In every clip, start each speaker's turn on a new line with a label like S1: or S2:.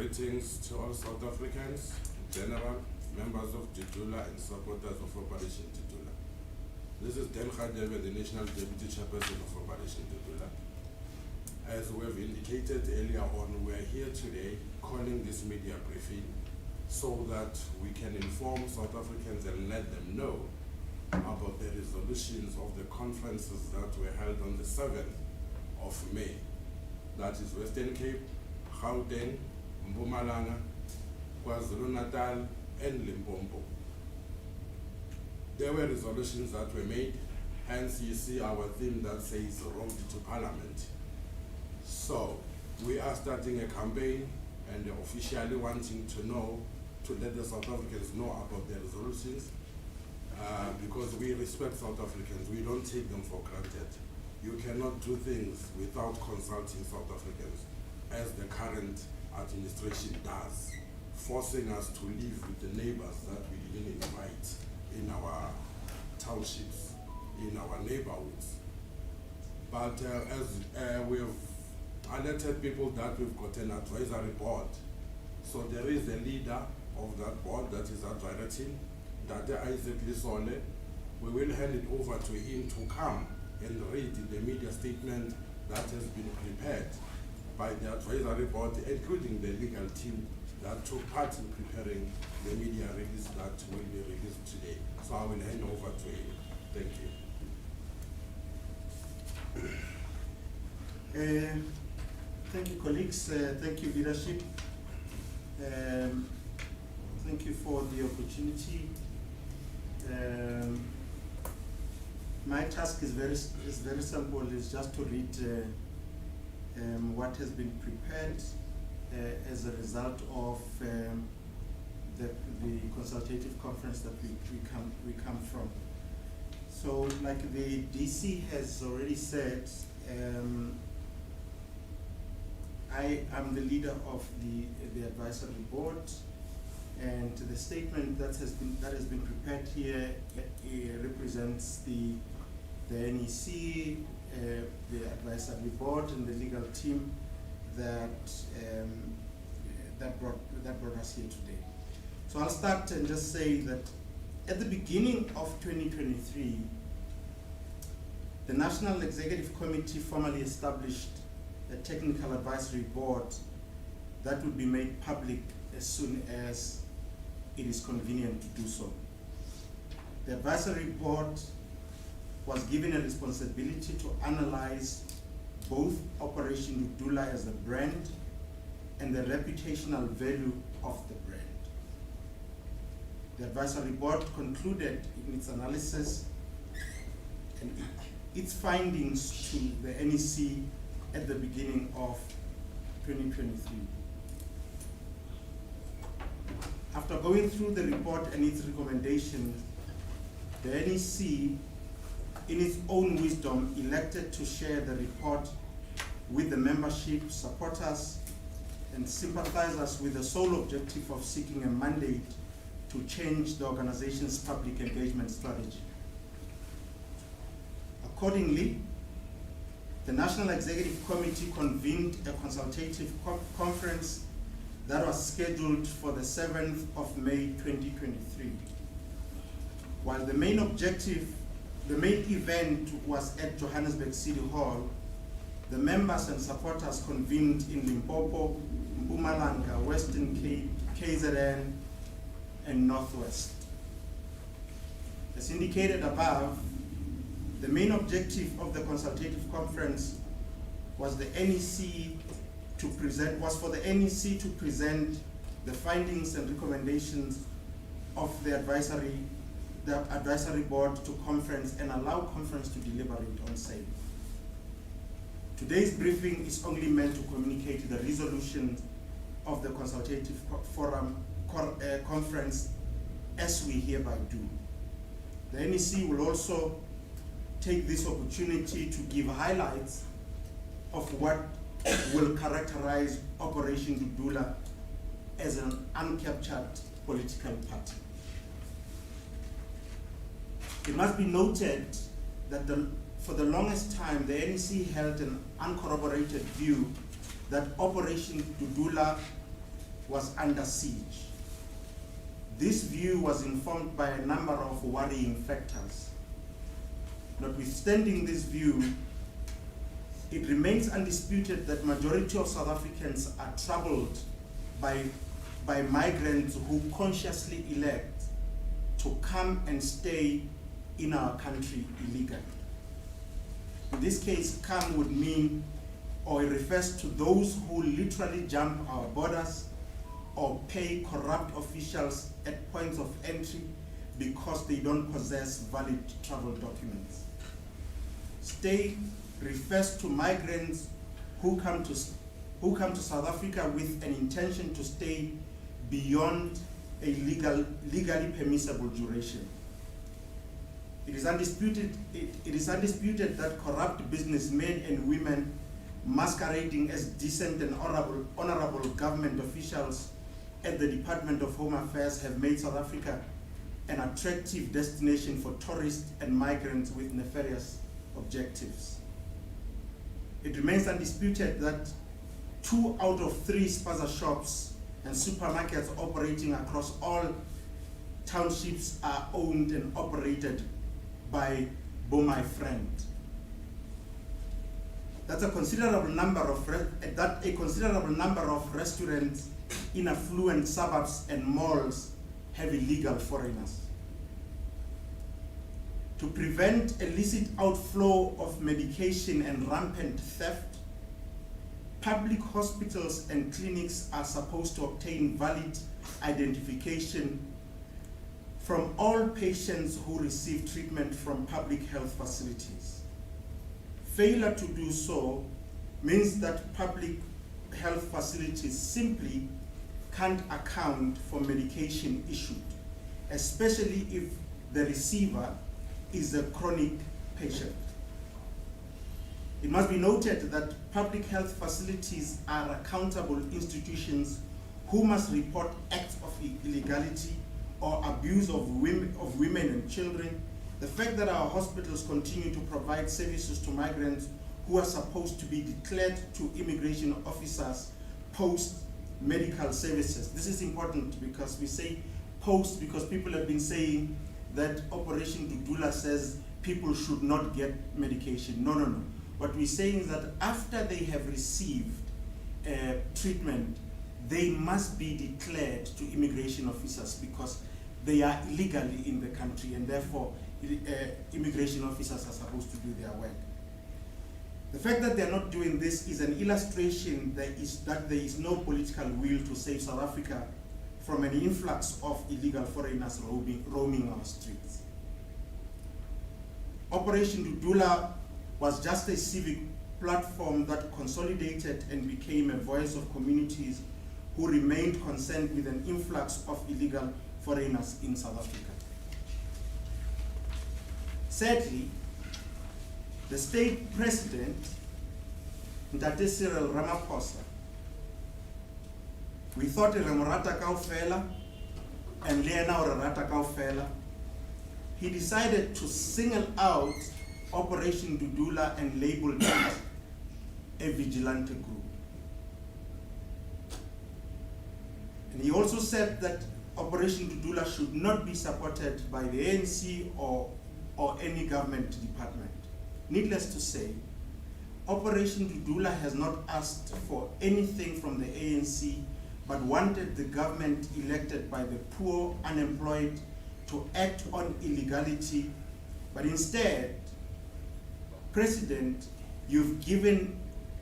S1: Greetings to all South Africans, general, members of Dudula and supporters of Operation Dudula. This is Dan Khadebe, the National Deputy Chairperson of Operation Dudula. As we have indicated earlier on, we are here today calling this media briefing so that we can inform South Africans and let them know about the resolutions of the conferences that were held on the 7th of May. That is Western Cape, Gauteng, Mpumalanga, KwaZulu-Natal, and Limpopo. There were resolutions that were made, hence you see our theme that says Road to Parliament. So we are starting a campaign and officially wanting to know, to let the South Africans know about the resolutions, because we respect South Africans, we don't take them for granted. You cannot do things without consulting South Africans, as the current administration does, forcing us to live with the neighbors that we didn't invite in our townships, in our neighborhoods. But as we have alerted people that we've got an advisory board, so there is a leader of that board, that is our directing, Dr. Isaac Lisole. We will hand it over to him to come and read the media statement that has been prepared by the advisory board, including the legal team that took part in preparing the media release that will be released today. So I will hand over to him. Thank you.
S2: Thank you, colleagues. Thank you, leadership. Thank you for the opportunity. My task is very simple. It's just to read what has been prepared as a result of the consultative conference that we come from. So, like the DC has already said, I am the leader of the advisory board, and the statement that has been prepared here represents the NEC, the advisory board, and the legal team that brought us here today. So I'll start and just say that at the beginning of 2023, the National Executive Committee formally established a technical advisory board that would be made public as soon as it is convenient to do so. The advisory board was given a responsibility to analyze both Operation Dudula as a brand and the reputational value of the brand. The advisory board concluded in its analysis and its findings to the NEC at the beginning of 2023. After going through the report and its recommendations, the NEC, in its own wisdom, elected to share the report with the membership, supporters, and sympathizers with the sole objective of seeking a mandate to change the organization's public engagement strategy. Accordingly, the National Executive Committee convened a consultative conference that was scheduled for the 7th of May 2023. While the main event was at Johannesburg City Hall, the members and supporters convened in Limpopo, Mpumalanga, Western Cape, KZN, and Northwest. As indicated above, the main objective of the consultative conference was for the NEC to present the findings and recommendations of the advisory board to conference and allow conference to deliberate on same. Today's briefing is only meant to communicate the resolution of the consultative conference as we hereby do. The NEC will also take this opportunity to give highlights of what will characterize Operation Dudula as an uncaptured political party. It must be noted that for the longest time, the NEC held an uncorroborated view that Operation Dudula was under siege. This view was informed by a number of worrying factors. Notwithstanding this view, it remains undisputed that majority of South Africans are troubled by migrants who consciously elect to come and stay in our country illegally. In this case, come would mean, or it refers to those who literally jump our borders or pay corrupt officials at points of entry because they don't possess valid travel documents. Stay refers to migrants who come to South Africa with an intention to stay beyond a legally permissible duration. It is undisputed that corrupt businessmen and women masquerading as decent and honorable government officials at the Department of Home Affairs have made South Africa an attractive destination for tourists and migrants with nefarious objectives. It remains undisputed that 2 out of 3 spaza shops and supermarkets operating across all townships are owned and operated by My Friend. That's a considerable number of restaurants in affluent suburbs and malls have illegal foreigners. To prevent illicit outflow of medication and rampant theft, public hospitals and clinics are supposed to obtain valid identification from all patients who receive treatment from public health facilities. Failure to do so means that public health facilities simply can't account for medication issued, especially if the receiver is a chronic patient. It must be noted that public health facilities are accountable institutions who must report acts of illegality or abuse of women and children. The fact that our hospitals continue to provide services to migrants who are supposed to be declared to immigration officers post-medical services. This is important because we say post because people have been saying that Operation Dudula says people should not get medication. No. What we're saying is that after they have received treatment, they must be declared to immigration officers because they are illegally in the country, and therefore immigration officers are supposed to do their work. The fact that they're not doing this is an illustration that there is no political will to save South Africa from an influx of illegal foreigners roaming our streets. Operation Dudula was just a civic platform that consolidated and became a voice of communities who remained concerned with an influx of illegal foreigners in South Africa. Sadly, the state president, Ntate Cyril Ramaphosa, we thought Remorata Kaufela and Lena Orata Kaufela. He decided to single out Operation Dudula and labeled it a vigilante group. And he also said that Operation Dudula should not be supported by the ANC or any government department. Needless to say, Operation Dudula has not asked for anything from the ANC, but wanted the government elected by the poor, unemployed, to act on illegality. But instead, President, you've given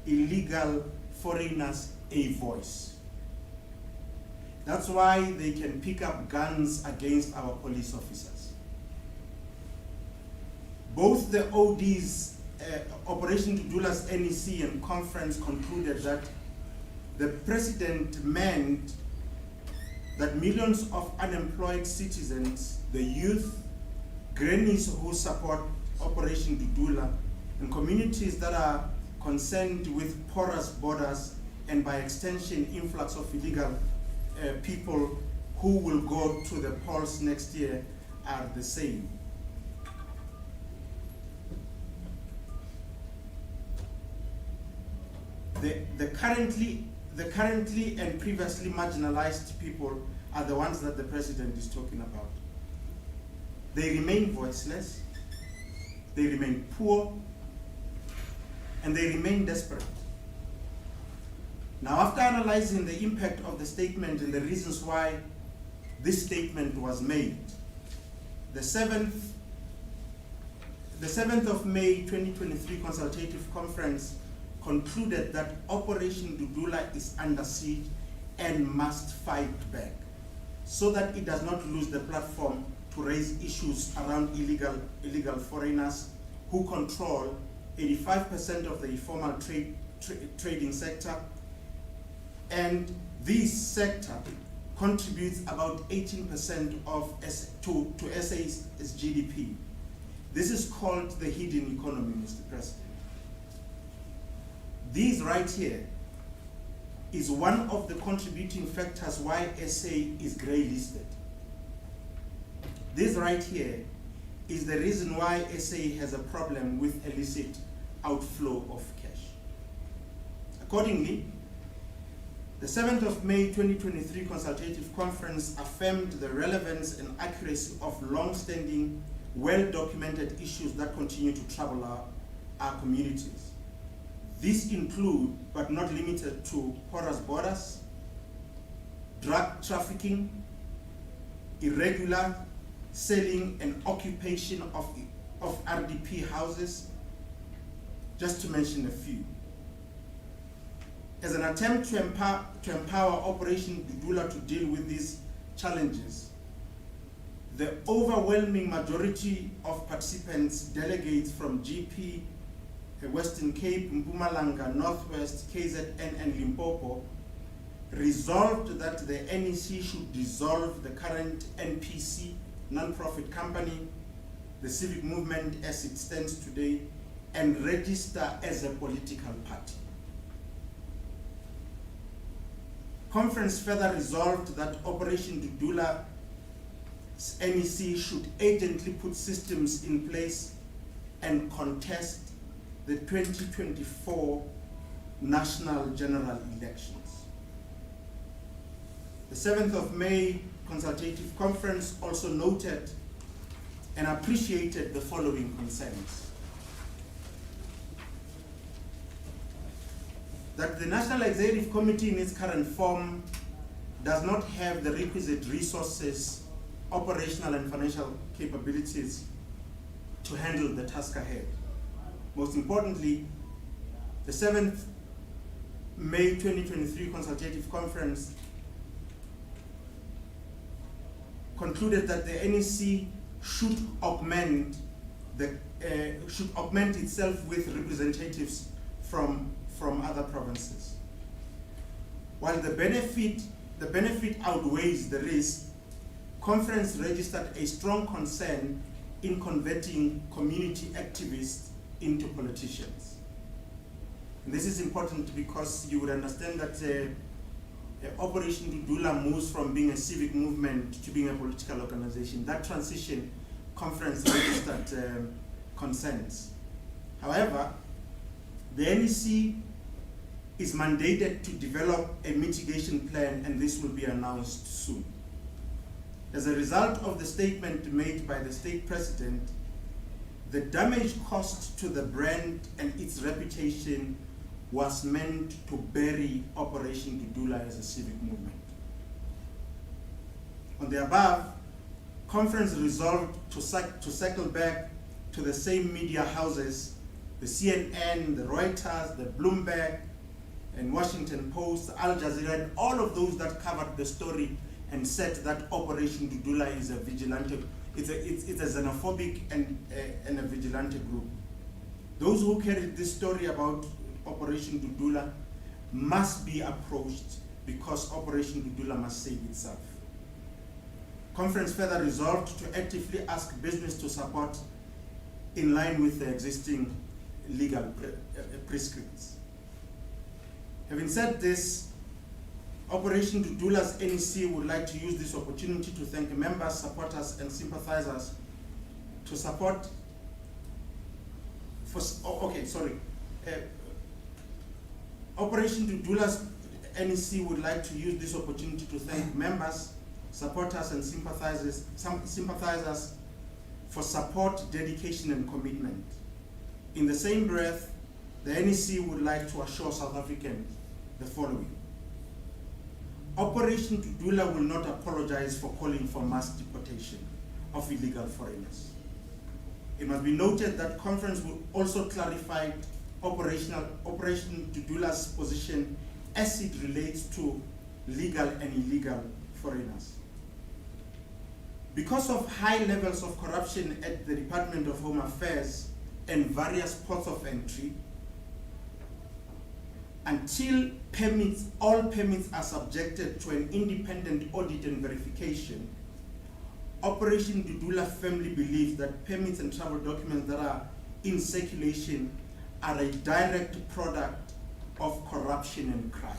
S2: illegal foreigners a voice. That's why they can pick up guns against our police officers. Both the ODs, Operation Dudula's NEC and conference concluded that the president meant that millions of unemployed citizens, the youth, grannies who support Operation Dudula, and communities that are concerned with porous borders and by extension influx of illegal people who will go to the polls next year are the same. the currently and previously marginalized people are the ones that the president is talking about. They remain voiceless, they remain poor, and they remain desperate. Now, after analyzing the impact of the statement and the reasons why this statement was made, the 7th of May 2023 Consultative Conference concluded that Operation Dudula is under siege and must fight back so that it does not lose the platform to raise issues around illegal foreigners who control 85% of the informal trading sector, and this sector contributes about 18% to SA's GDP. This is called the hidden economy, Mr. President. This right here is one of the contributing factors why SA is grey listed. This right here is the reason why SA has a problem with illicit outflow of cash. Accordingly, the 7th of May 2023 Consultative Conference affirmed the relevance and accuracy of long-standing, well-documented issues that continue to trouble our communities. These include, but not limited to, porous borders, drug trafficking, irregular selling and occupation of RDP houses, just to mention a few. As an attempt to empower Operation Dudula to deal with these challenges, the overwhelming majority of participants, delegates from GP, Western Cape, Mpumalanga, Northwest, KZN, and Limpopo, resolved that the NEC should dissolve the current NPC, non-profit company, the civic movement as it stands today, and register as a political party. Conference further resolved that Operation Dudula NEC should urgently put systems in place and contest the 2024 national general elections. The 7th of May Consultative Conference also noted and appreciated the following concerns. That the National Executive Committee in its current form does not have the requisite resources, operational and financial capabilities to handle the task ahead. Most importantly, the 7th May 2023 Consultative Conference concluded that the NEC should augment itself with representatives from other provinces. While the benefit outweighs the risk, conference registered a strong concern in converting community activists into politicians. And this is important because you would understand that Operation Dudula moves from being a civic movement to being a political organization. That transition, conference registered concerns. However, the NEC is mandated to develop a mitigation plan, and this will be announced soon. As a result of the statement made by the state president, the damage caused to the brand and its reputation was meant to bury Operation Dudula as a civic movement. On the above, conference resolved to circle back to the same media houses, the CNN, the Reuters, the Bloomberg, and Washington Post, Al Jazeera, and all of those that covered the story and said that Operation Dudula is a vigilante, it's a xenophobic and a vigilante group. Those who carried this story about Operation Dudula must be approached because Operation Dudula must save itself. Conference further resolved to actively ask business to support in line with the existing legal prescripts. Having said this, Operation Dudula's NEC would like to use this opportunity to thank members, supporters, and sympathizers to support Operation Dudula's NEC would like to use this opportunity to thank members, supporters, and sympathizers for support, dedication, and commitment. In the same breath, the NEC would like to assure South Africans the following. Operation Dudula will not apologize for calling for mass deportation of illegal foreigners. It must be noted that conference will also clarify Operation Dudula's position as it relates to legal and illegal foreigners. Because of high levels of corruption at the Department of Home Affairs and various ports of entry, until all permits are subjected to an independent audit and verification, Operation Dudula firmly believes that permits and travel documents that are in circulation are a direct product of corruption and crime.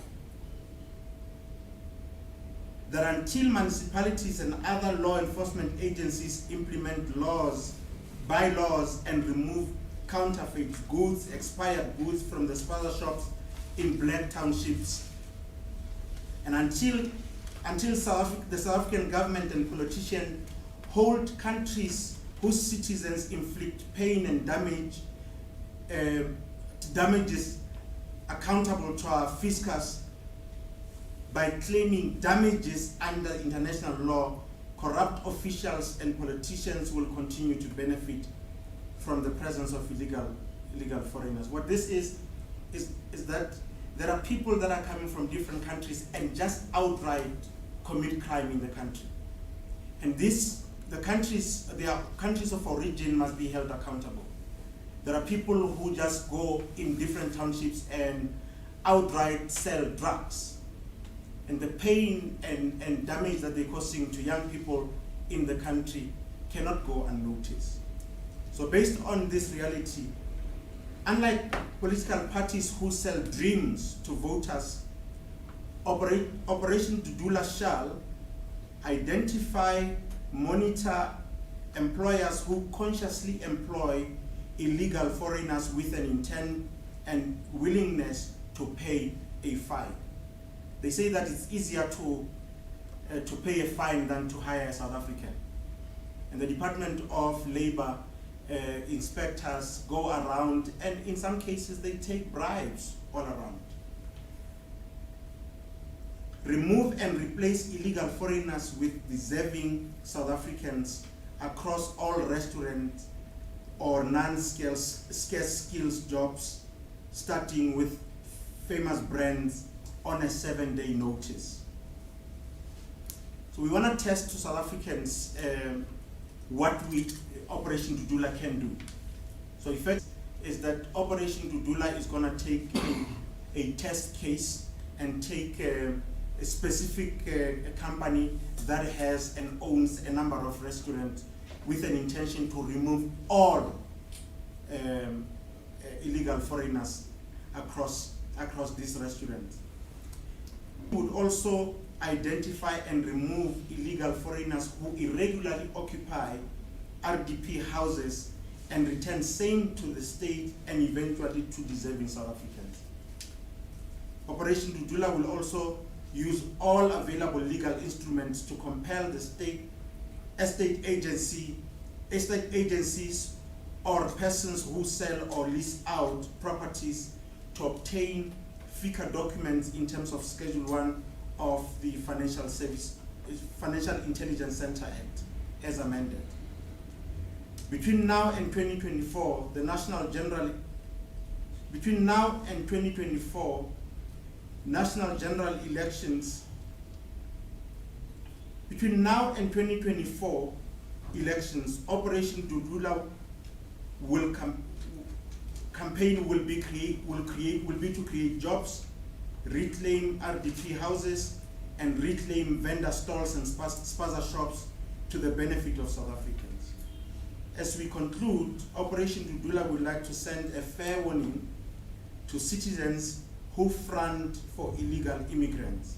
S2: That until municipalities and other law enforcement agencies implement laws, bylaws, and remove counterfeit goods, expired goods from the spaza shops in black townships, and until the South African government and politicians hold countries whose citizens inflict pain and damages accountable to our fiscus by claiming damages under international law, corrupt officials and politicians will continue to benefit from the presence of illegal foreigners. What this is that there are people that are coming from different countries and just outright commit crime in the country. And their countries of origin must be held accountable. There are people who just go in different townships and outright sell drugs. And the pain and damage that they're causing to young people in the country cannot go unnoticed. So based on this reality, unlike political parties who sell dreams to voters, Operation Dudula shall identify, monitor employers who consciously employ illegal foreigners with an intent and willingness to pay a fine. They say that it's easier to pay a fine than to hire a South African. And the Department of Labor inspectors go around, and in some cases they take bribes all around. Remove and replace illegal foreigners with deserving South Africans across all restaurants or non-scarce skills jobs, starting with famous brands on a 7-day notice. So we want to test to South Africans what Operation Dudula can do. So the fact is that Operation Dudula is going to take a test case and take a specific company that has and owns a number of restaurants with an intention to remove all illegal foreigners across these restaurants. We would also identify and remove illegal foreigners who irregularly occupy RDP houses and return same to the state and eventually to deserving South Africans. Operation Dudula will also use all available legal instruments to compel the estate agencies or persons who sell or lease out properties to obtain FICA documents in terms of Schedule 1 of the Financial Intelligence Center Act as amended. Between now and 2024, national general elections, Operation Dudula campaign will be to create jobs, reclaim RDP houses, and reclaim vendor stalls and spaza shops to the benefit of South Africans. As we conclude, Operation Dudula would like to send a fair warning to citizens who front for illegal immigrants.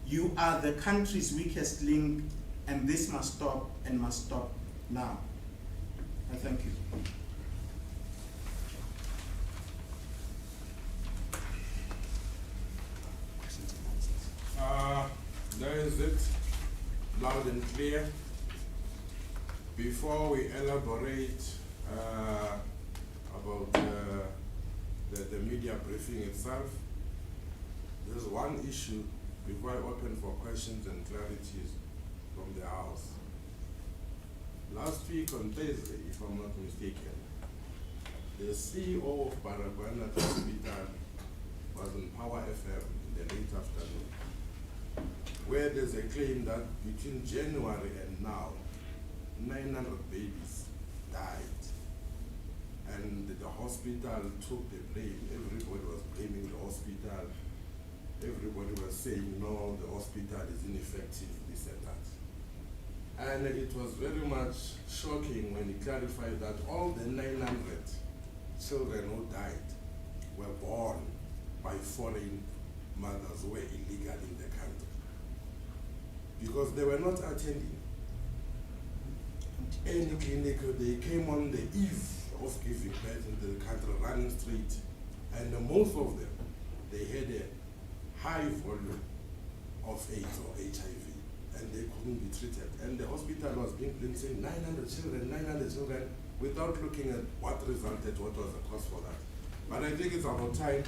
S2: You are the country's weakest link, and this must stop and must stop now. I thank you.
S1: visit, loud and clear. Before we elaborate about the media briefing itself, there's one issue before I open for questions and clarities from the House. Last week on Thursday, if I'm not mistaken, the CEO of Baragwana Hospital was on Power FM in the late afternoon, where there's a claim that between January and now, 900 babies died. And the hospital took the blame. Everybody was blaming the hospital. Everybody was saying, no, the hospital is ineffective, this and that. And it was very much shocking when he clarified that all the 900 children who died were born by foreign mothers who were illegal in the country. Because they were not attending any clinic. They came on the eve of giving birth in the country, running straight. And most of them, they had a high volume of AIDS or HIV, and they couldn't be treated. And the hospital was being blamed, saying 900 children, without looking at what resulted, what was the cause for that. But I think it's about time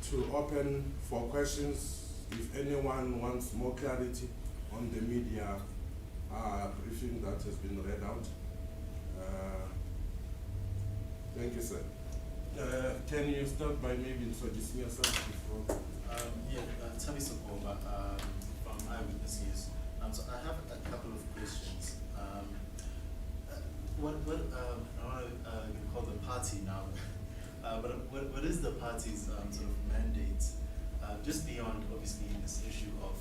S1: to open for questions. If anyone wants more clarity on the media briefing that has been read out. Thank you, sir. Can you start by maybe introducing yourself before?
S3: Tabi Sokoba from Eyewitnesses. So I have a couple of questions. What I want to call the party now, but what is the party's sort of mandate, just beyond obviously this issue of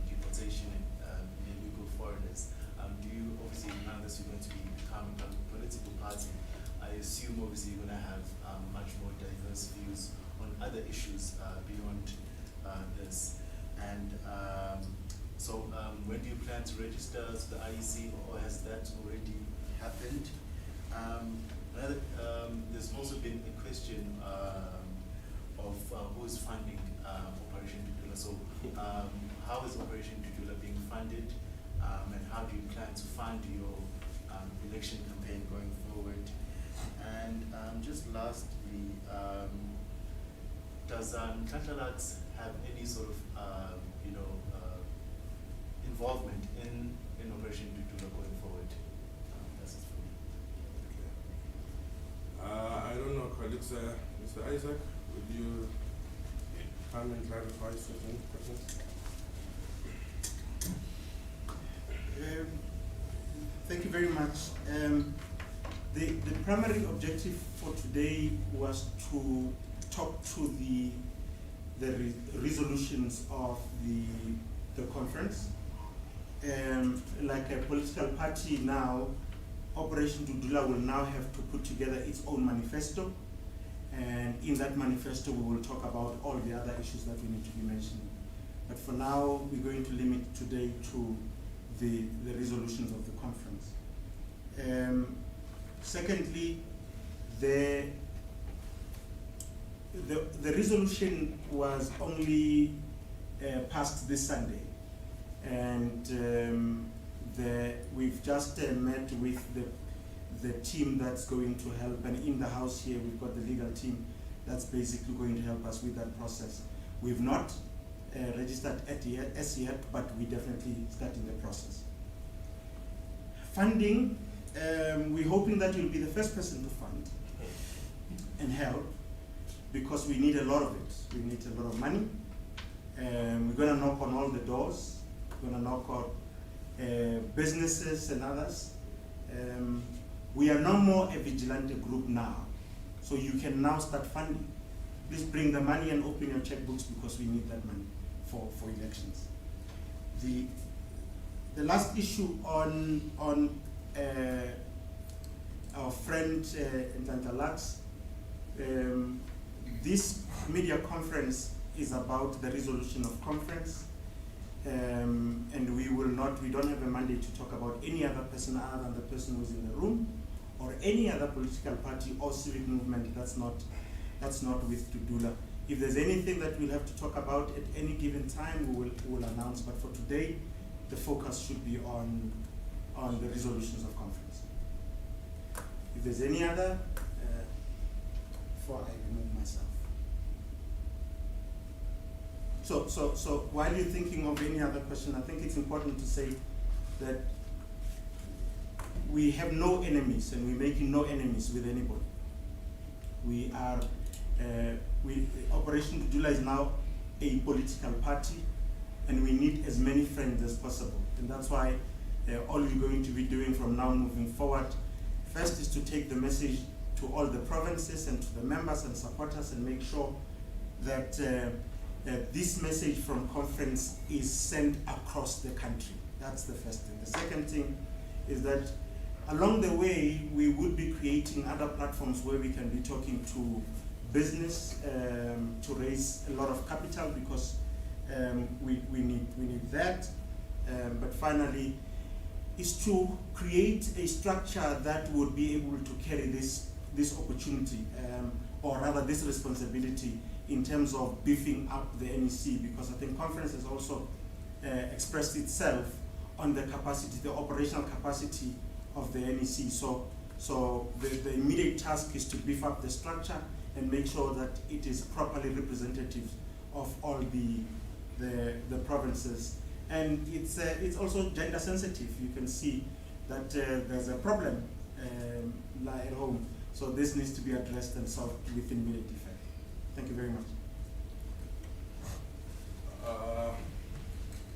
S3: deportation and illegal foreigners? Do you obviously, now that you're going to be becoming a political party, I assume obviously you're going to have much more diverse views on other issues beyond this. And so when do you plan to register to the IEC, or has that already happened? There's also been a question of who is funding Operation Dudula. So how is Operation Dudula being funded, and how do you plan to fund your election campaign going forward? And just lastly, does Catalans have any sort of involvement in Operation Dudula going forward? That's it for me.
S1: Okay. I don't know, colleagues. Mr. Isaac, would you come and clarify certain questions?
S2: Thank you very much. The primary objective for today was to talk to the resolutions of the conference. Like a political party now, Operation Dudula will now have to put together its own manifesto, and in that manifesto we will talk about all the other issues that we need to be mentioning. But for now, we're going to limit today to the resolutions of the conference. Secondly, the resolution was only passed this Sunday, and we've just met with the team that's going to help, and in the house here we've got the legal team that's basically going to help us with that process. We've not registered as yet, but we're definitely starting the process. Funding, we're hoping that you'll be the first person to fund and help, because we need a lot of it. We need a lot of money. We're going to knock on all the doors. We're going to knock on businesses and others. We are no more a vigilante group now, so you can now start funding. Please bring the money and open your checkbooks, because we need that money for elections. The last issue on our friend Ntanta Lux, this media conference is about the resolution of conference, and we don't have a mandate to talk about any other person other than the person who's in the room, or any other political party or civic movement that's not with Dudula. If there's anything that we'll have to talk about at any given time, we will announce. But for today, the focus should be on the resolutions of conference. If there's any other, before I remove myself. So while you're thinking of any other question, I think it's important to say that we have no enemies, and we're making no enemies with anybody. We are, Operation Dudula is now a political party, and we need as many friends as possible. And that's why all we're going to be doing from now moving forward, first is to take the message to all the provinces and to the members and supporters and make sure that this message from conference is sent across the country. That's the first thing. The second thing is that along the way, we would be creating other platforms where we can be talking to business to raise a lot of capital, because we need that. But finally, is to create a structure that would be able to carry this opportunity, or rather this responsibility, in terms of beefing up the NEC, because I think conference has also expressed itself on the capacity, the operational capacity of the NEC. So the immediate task is to beef up the structure and make sure that it is properly representative of all the provinces. And it's also gender sensitive. You can see that there's a problem at home. So this needs to be addressed and solved with immediate effect. Thank you very much.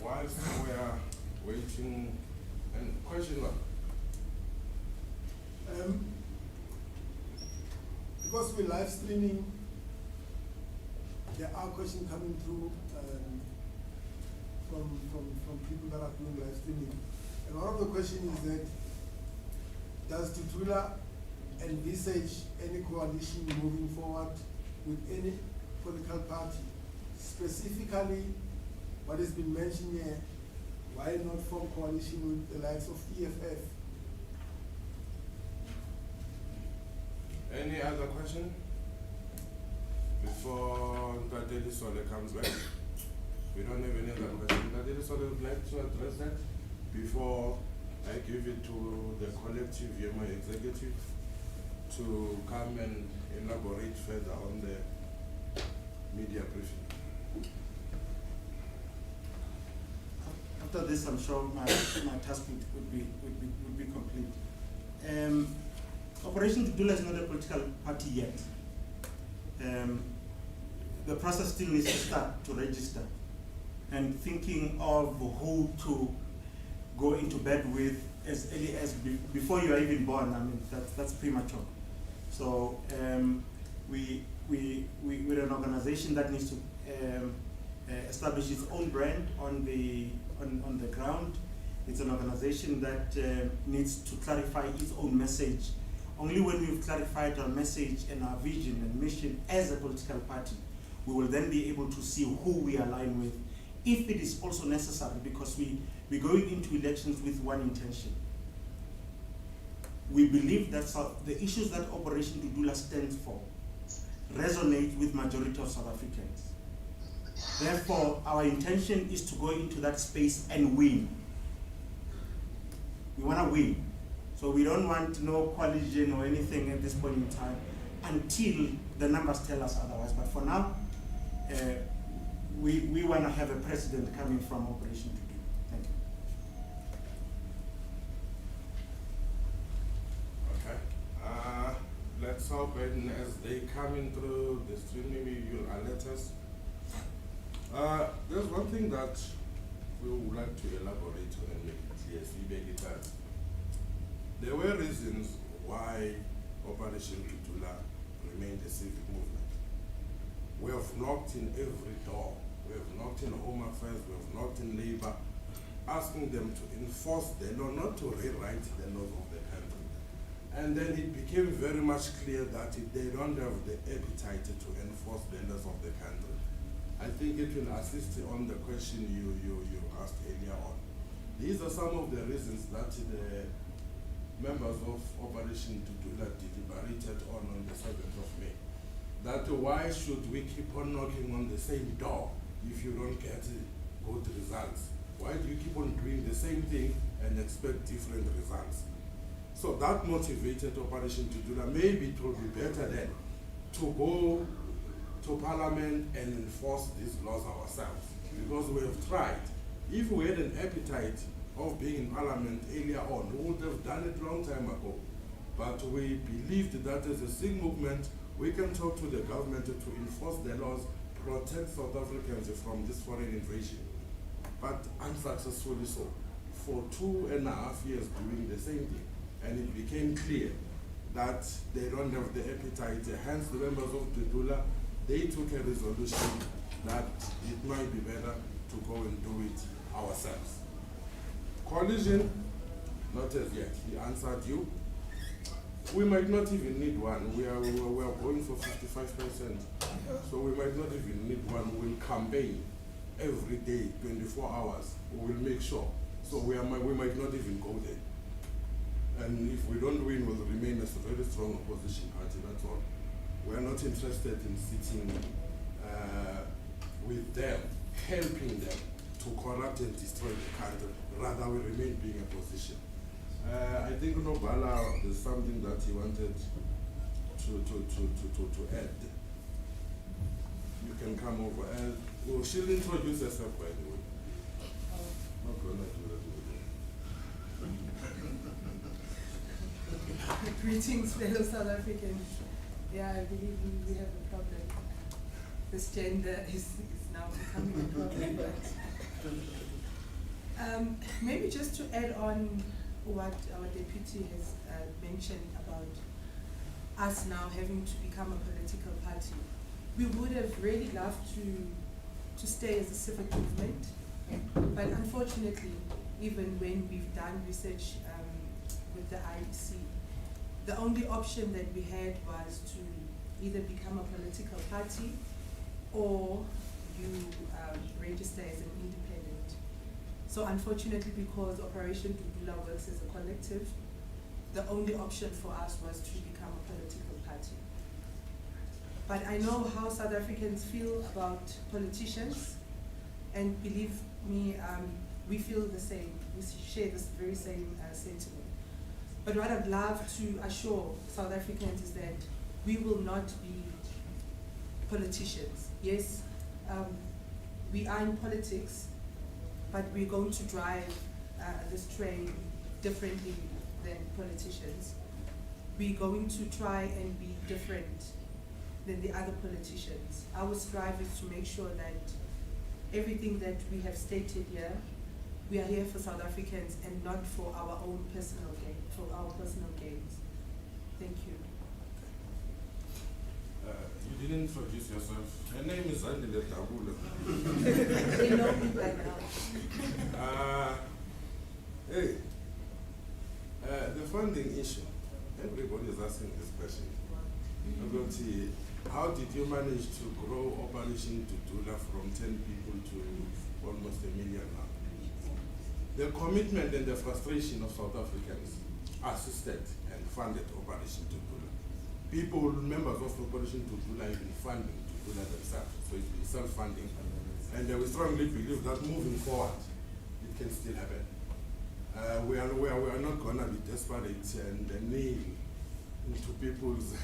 S1: Whilst we are waiting, and question one.
S4: Because we're live streaming, there are questions coming through from people that are doing live streaming. And one of the questions is that, does Dudula envisage any coalition moving forward with any political party? Specifically, what has been mentioned here, why not form coalition with the likes of EFF?
S1: Any other question? Before Dudula Sole comes back? We don't have any other question. Dudula Sole would like to address that before I give it to the collective VMI executive to come and elaborate further on the media briefing.
S2: After this, I'm sure my task would be complete. Operation Dudula is not a political party yet. The process still needs to start to register, and thinking of who to go into bed with as early as before you are even born. I mean, that's premature. So we're an organization that needs to establish its own brand on the ground. It's an organization that needs to clarify its own message. Only when we've clarified our message and our vision and mission as a political party, we will then be able to see who we align with, if it is also necessary, because we're going into elections with one intention. We believe that the issues that Operation Dudula stands for resonate with majority of South Africans. Therefore, our intention is to go into that space and win. We want to win. So we don't want no coalition or anything at this point in time until the numbers tell us otherwise. But for now, we want to have a president coming from Operation Dudula. Thank you.
S1: Okay. Let's hope, and as they come in through the stream, maybe you'll alert us. There's one thing that we would like to elaborate on and make it clear, that there were reasons why Operation Dudula remained a civic movement. We have knocked in every door. We have knocked in Home Affairs, we have knocked in Labour, asking them to enforce the law, not to rewrite the laws of the country. And then it became very much clear that they don't have the appetite to enforce the laws of the country. I think it will assist on the question you asked earlier on. These are some of the reasons that the members of Operation Dudula deliberated on the 7th of May. That why should we keep on knocking on the same door if you don't get good results? Why do you keep on doing the same thing and expect different results? So that motivated Operation Dudula. Maybe it would be better then to go to Parliament and enforce these laws ourselves, because we have tried. If we had an appetite of being in Parliament earlier on, we would have done it long time ago. But we believed that as a SIG movement, we can talk to the government to enforce the laws, protect South Africans from this foreign invasion. But unsuccessfully so. For 2.5 years doing the same thing. And it became clear that they don't have the appetite. Hence the members of Dudula, they took a resolution that it might be better to go and do it ourselves. Coalition, not as yet. He answered you. We might not even need one. We are going for 55%. So we might not even need one. We'll campaign every day, 24 hours. We will make sure. So we might not even go there. And if we don't win, we'll remain as a very strong opposition party, that's all. We are not interested in sitting with them, helping them to corrupt and destroy the country. Rather, we remain being a opposition. I think Nobala, there's something that he wanted to add. You can come over. Well, she'll introduce herself, by the way. Not gonna do that.
S5: Greetings, fellow South Africans. Yeah, I believe we have a problem. This gender is now becoming a problem. But, maybe just to add on what our deputy has mentioned about us now having to become a political party. We would have really loved to stay as a civic movement, but unfortunately, even when we've done research with the IEC, the only option that we had was to either become a political party or you register as an independent. So unfortunately, because Operation Dudula works as a collective, the only option for us was to become a political party. But I know how South Africans feel about politicians, and believe me, we feel the same. We share this very same sentiment. But what I'd love to assure South Africans is that we will not be politicians. Yes, we are in politics, but we're going to drive this train differently than politicians. We're going to try and be different than the other politicians. Our strive is to make sure that everything that we have stated here, we are here for South Africans and not for our own personal gain, for our personal gains. Thank you.
S1: You didn't introduce yourself. Her name is Dudula.
S5: They know me by now.
S1: Hey, the funding issue. Everybody is asking this question. How did you manage to grow Operation Dudula from 10 people to almost 1 million now? The commitment and the frustration of South Africans assisted and funded Operation Dudula. People, members of Operation Dudula, have been funding Dudula themselves, so it's been self-funding. And we strongly believe that moving forward, it can still happen. We are not going to be desperate and nail into people's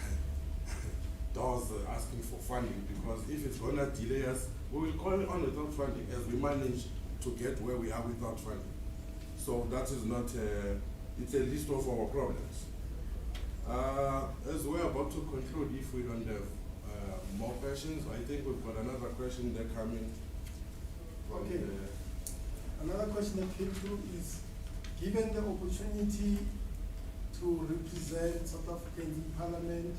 S1: doors asking for funding, because if it's going to delay us, we will call it on without funding as we manage to get where we are without funding. So that is not, it's a list of our problems. As we're about to conclude, if we don't have more questions, I think we've got another question that coming.
S4: Okay. Another question that came through is, given the opportunity to represent South Africans in Parliament,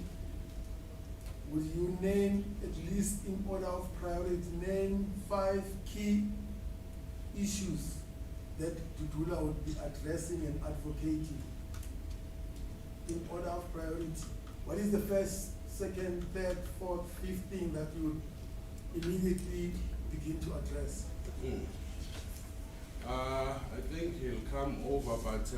S4: will you name, at least in order of priority, name 5 key issues that Dudula would be addressing and advocating in order of priority? What is the first, second, third, fourth, fifth thing that you would immediately begin to address?
S1: I think he'll come over, but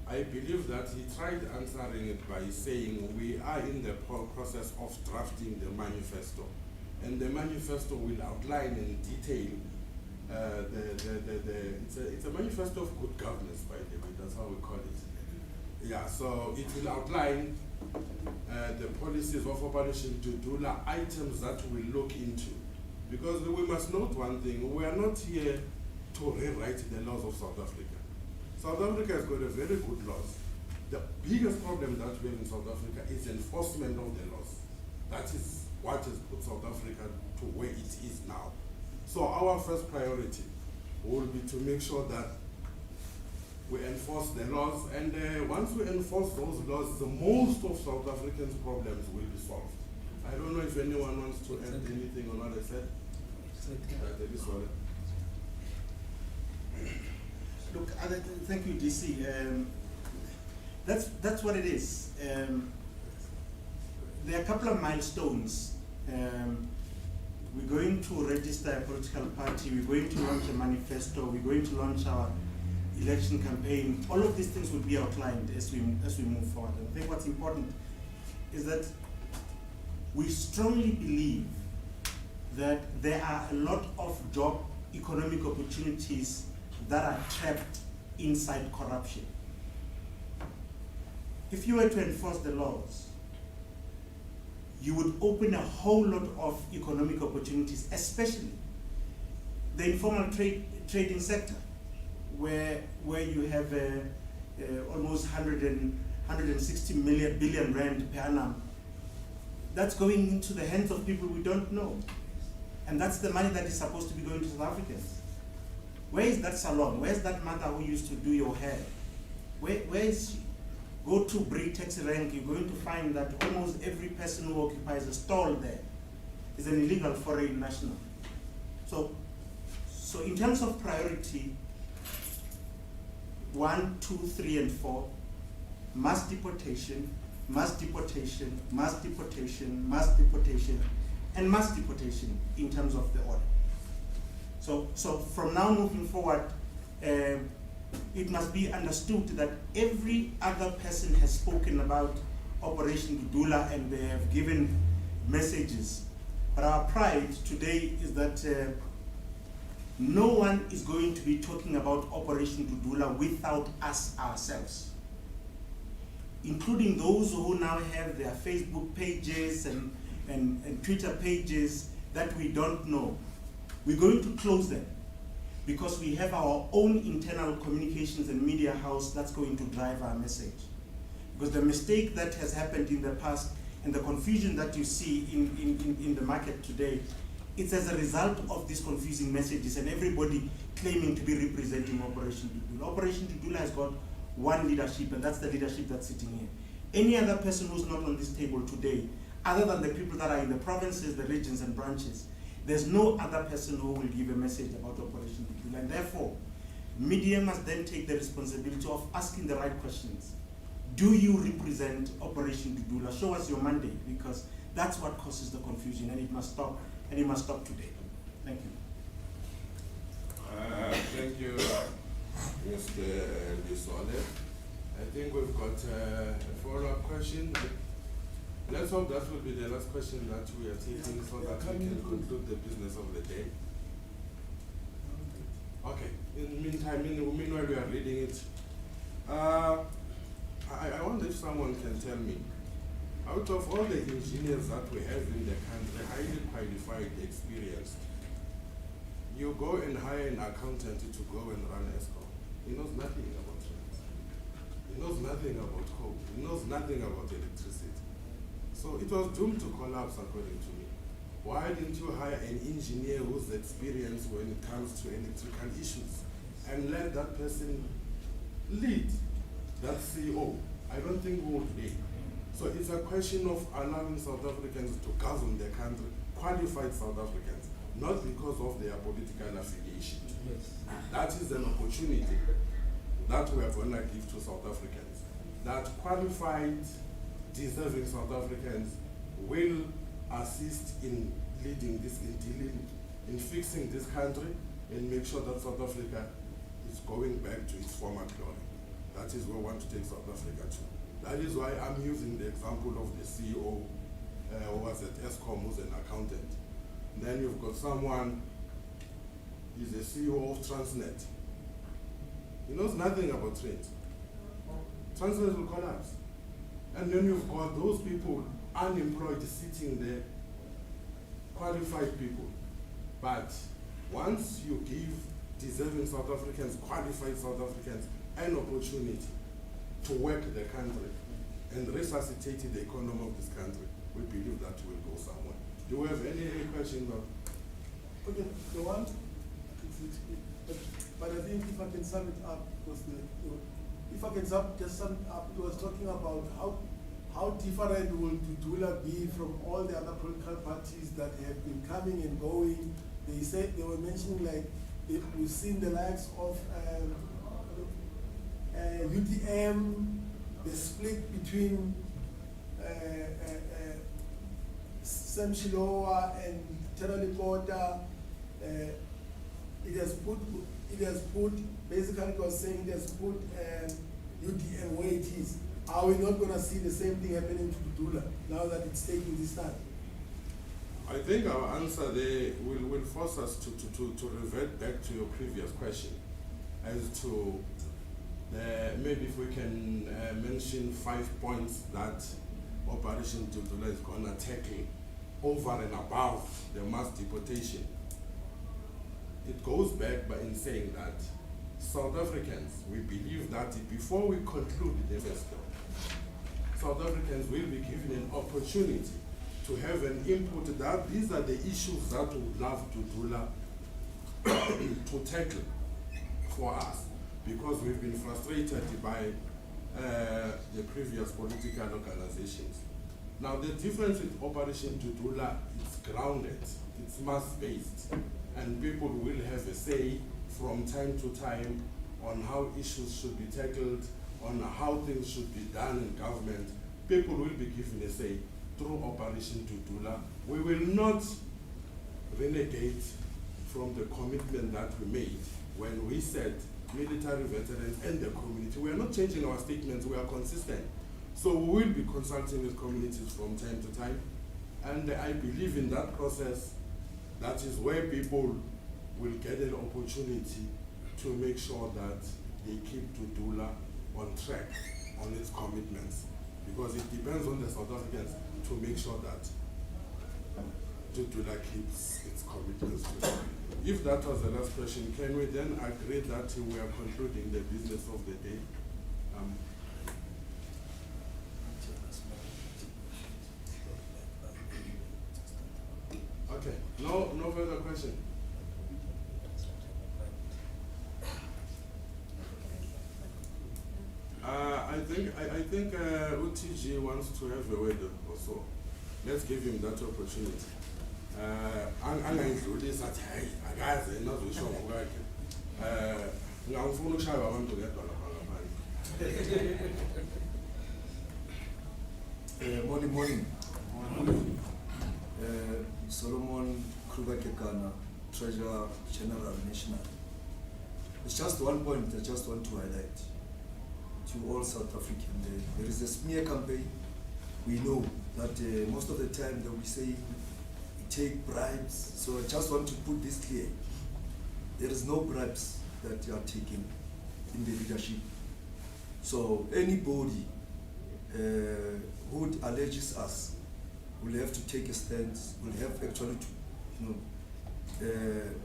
S1: I believe that he tried answering it by saying we are in the process of drafting the manifesto. And the manifesto will outline in detail it's a manifesto of good governance, by the way, that's how we call it. Yeah, so it will outline the policies of Operation Dudula, items that we look into. Because we must note one thing, we are not here to rewrite the laws of South Africa. South Africa has got a very good laws. The biggest problem that we have in South Africa is enforcement of the laws. That is what has put South Africa to where it is now. So our first priority will be to make sure that we enforce the laws, and once we enforce those laws, the most of South Africans' problems will be solved. I don't know if anyone wants to add anything on what I said.
S2: Look, thank you, DC. That's what it is. There are a couple of milestones. We're going to register a political party. We're going to launch a manifesto. We're going to launch our election campaign. All of these things will be outlined as we move forward. And I think what's important is that we strongly believe that there are a lot of job economic opportunities that are trapped inside corruption. If you were to enforce the laws, you would open a whole lot of economic opportunities, especially the informal trading sector, where you have almost 160 billion rand per annum. That's going into the hands of people we don't know. And that's the money that is supposed to be going to South Africans. Where is that salon? Where's that mother who used to do your hair? Where is she? Go to Break Taxi Rank, you're going to find that almost every person who occupies a stall there is an illegal foreign national. So in terms of priority, 1, 2, 3, and 4, mass deportation, mass deportation, mass deportation, mass deportation, and mass deportation in terms of the order. So from now moving forward, it must be understood that every other person has spoken about Operation Dudula and they have given messages. But our pride today is that no one is going to be talking about Operation Dudula without us ourselves, including those who now have their Facebook pages and Twitter pages that we don't know. We're going to close them because we have our own internal communications and media house that's going to drive our message. Because the mistake that has happened in the past and the confusion that you see in the market today, it's as a result of these confusing messages and everybody claiming to be representing Operation Dudula. Operation Dudula has got one leadership, and that's the leadership that's sitting here. Any other person who's not on this table today, other than the people that are in the provinces, the regions and branches, there's no other person who will give a message about Operation Dudula. And therefore, media must then take the responsibility of asking the right questions. Do you represent Operation Dudula? Show us your mandate, because that's what causes the confusion, and it must stop, and it must stop today. Thank you.
S1: Thank you, Mr. Lisole. I think we've got a follow-up question. Let's hope that will be the last question that we are taking so that we can conclude the business of the day. Okay, in the meantime, meanwhile we are reading it. I wonder if someone can tell me, out of all the engineers that we have in the country, highly qualified, experienced, you go and hire an accountant to go and run ESCOM. He knows nothing about finance. He knows nothing about code. He knows nothing about electricity. So it was doomed to collapse, according to me. Why didn't you hire an engineer who's experienced when it comes to electrical issues and let that person lead that CEO? I don't think we would be. So it's a question of allowing South Africans to govern the country, qualified South Africans, not because of their political affiliation.
S2: Yes.
S1: That is an opportunity that we are going to give to South Africans. That qualified, deserving South Africans will assist in leading this, in fixing this country and make sure that South Africa is going back to its former glory. That is where we want to take South Africa to. That is why I'm using the example of the CEO who was at ESCOM, who's an accountant. Then you've got someone is the CEO of Transnet. He knows nothing about trade. Transnet will collapse. And then you've got those people unemployed sitting there, qualified people. But once you give deserving South Africans, qualified South Africans, an opportunity to work the country and resuscitate the economy of this country, we believe that will go somewhere. Do you have any questions?
S4: Okay, the one, but I think if I can sum it up, because if I can just sum it up, it was talking about how different will Dudula be from all the other political parties that have been coming and going. They were mentioning like we've seen the likes of UDM, the split between Sam Shilowa and Terali Kota. It has put basically it was saying it has put UDM where it is. Are we not going to see the same thing happening to Dudula now that it's taking this time?
S1: I think our answer there will force us to revert back to your previous question as to maybe if we can mention 5 points that Operation Dudula is going to tackle over and above the mass deportation. It goes back by in saying that South Africans, we believe that before we conclude the festival, South Africans will be given an opportunity to have an input that these are the issues that we would love Dudula to tackle for us, because we've been frustrated by the previous political organizations. Now the difference with Operation Dudula, it's grounded, it's mass-based, and people will have a say from time to time on how issues should be tackled, on how things should be done in government. People will be given a say through Operation Dudula. We will not renegade from the commitment that we made when we said military veterans and the community. We are not changing our statements, we are consistent. So we will be consulting with communities from time to time. And I believe in that process, that is where people will get an opportunity to make sure that they keep Dudula on track on its commitments. Because it depends on the South Africans to make sure that Dudula keeps its commitments. If that was the last question, can we then agree that we are concluding the business of the day? Okay, no further question. I think UTG wants to have a word or so. Let's give him that opportunity. Angayidlulisi athi hayi akaze nazosho ngokwakhe. Ngangifuna ukushaya abantu ngedwa lapha ngaphandle.
S6: Morning. Solomon Kruger-Kekana, Treasurer General National. It's just one point I just want to highlight to all South Africans. There is a smear campaign. We know that most of the time they will say we take bribes. So I just want to put this clear. There is no bribes that you are taking in the leadership. So anybody who alleges us will have to take a stand, will have actually to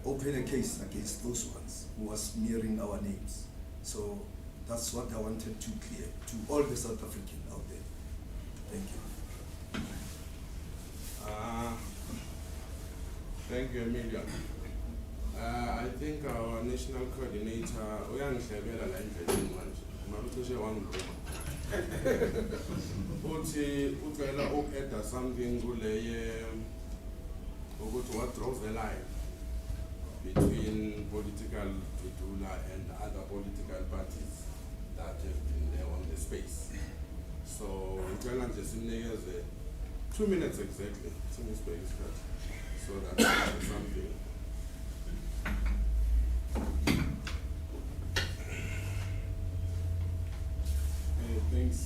S6: open a case against those ones who are smearing our names. So that's what I wanted to clear to all the South Africans out there. Thank you.
S1: Thank you, Emilia. I think our national coordinator, uyangihlebela la endleleni manje. Malucishe wangibheka. Uthi ucela uku-add something kuleye ukuthi what draws the line between political Dudula and other political parties that have been there on the space. So ucela nje simnikeze 2 minutes exactly. Sinisibheke isikhathi so that we have something.
S7: Thanks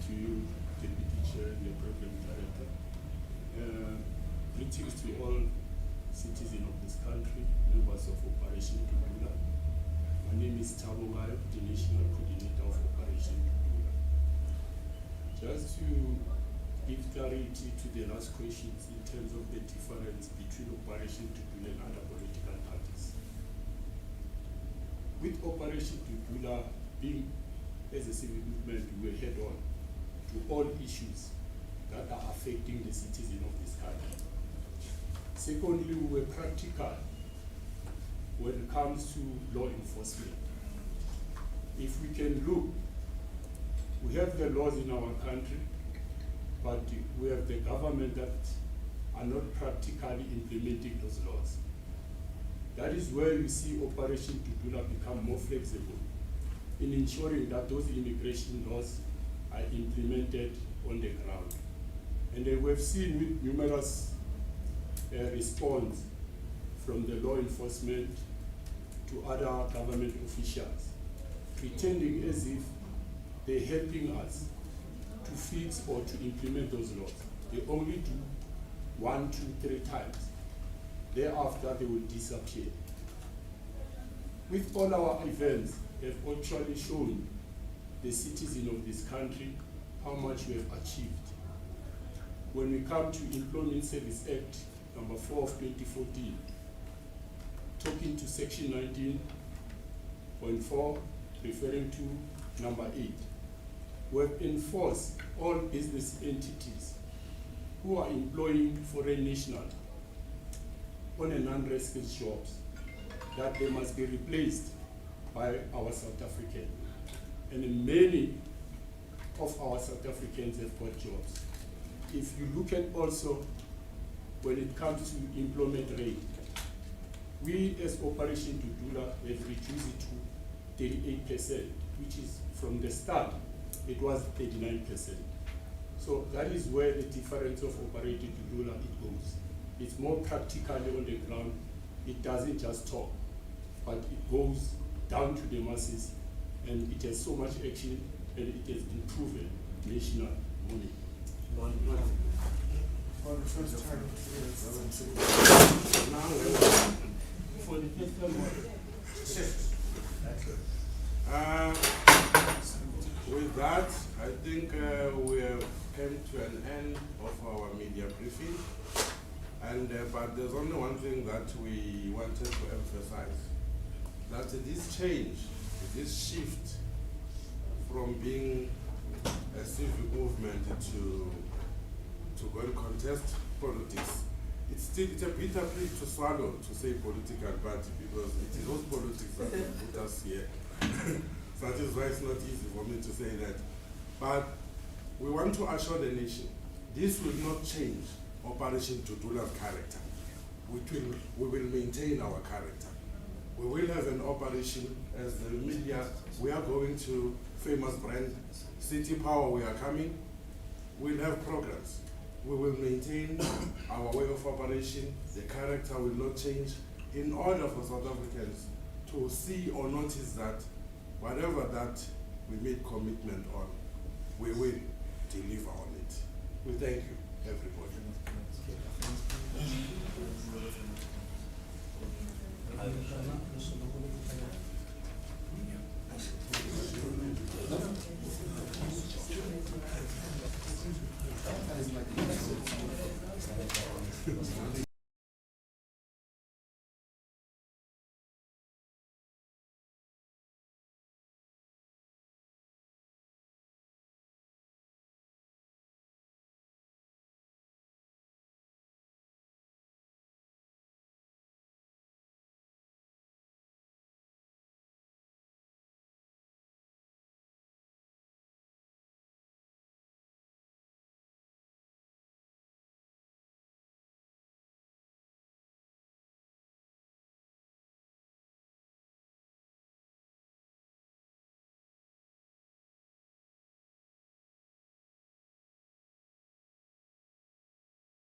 S7: to you, Deputy Chair and the Program Director. Greetings to all citizen of this country, members of Operation Dudula. My name is Tabongayo, the National Coordinator of Operation Dudula. Just to give clarity to the last questions in terms of the difference between Operation Dudula and other political parties. With Operation Dudula being, as a civic movement, we were head on to all issues that are affecting the citizen of this country. Secondly, we were practical when it comes to law enforcement. If we can look, we have the laws in our country, but we have the government that are not practically implementing those laws. That is where you see Operation Dudula become more flexible in ensuring that those immigration laws are implemented on the ground. And we have seen with numerous response from the law enforcement to other government officials, pretending as if they're helping us to fix or to implement those laws. They only do 1, 2, 3 times. Thereafter, they will disappear. With all our events, have actually shown the citizen of this country how much we have achieved. When we come to Employment Service Act number 4 of 2014, talking to section 19.4, referring to number 8, we have enforced all business entities who are employing foreign nationals on a non-rescue jobs that they must be replaced by our South African. And many of our South Africans have got jobs. If you look at also when it comes to employment rate, we as Operation Dudula have reduced it to 38%, which is from the start, it was 39%. So that is where the difference of Operation Dudula it goes. It's more practically on the ground. It doesn't just talk, but it goes down to the masses, and it has so much action, and it has been proven national money.
S2: For the first time.
S7: Now, for the first time,
S1: With that, I think we have come to an end of our media briefing. And but there's only one thing that we wanted to emphasize, that this change, this shift from being a civic movement to go and contest politics, it's a bitter pill to swallow to say political party, because it is those politics that have put us here. So that is why it's not easy for me to say that. But we want to assure the nation, this will not change Operation Dudula's character. We will maintain our character. We will have an operation as the media. We are going to famous brand, City Power, we are coming. We'll have programs. We will maintain our way of operation. The character will not change, in order for South Africans to see or notice that whatever that we made commitment on, we will deliver on it. We thank you, everybody.
S3: I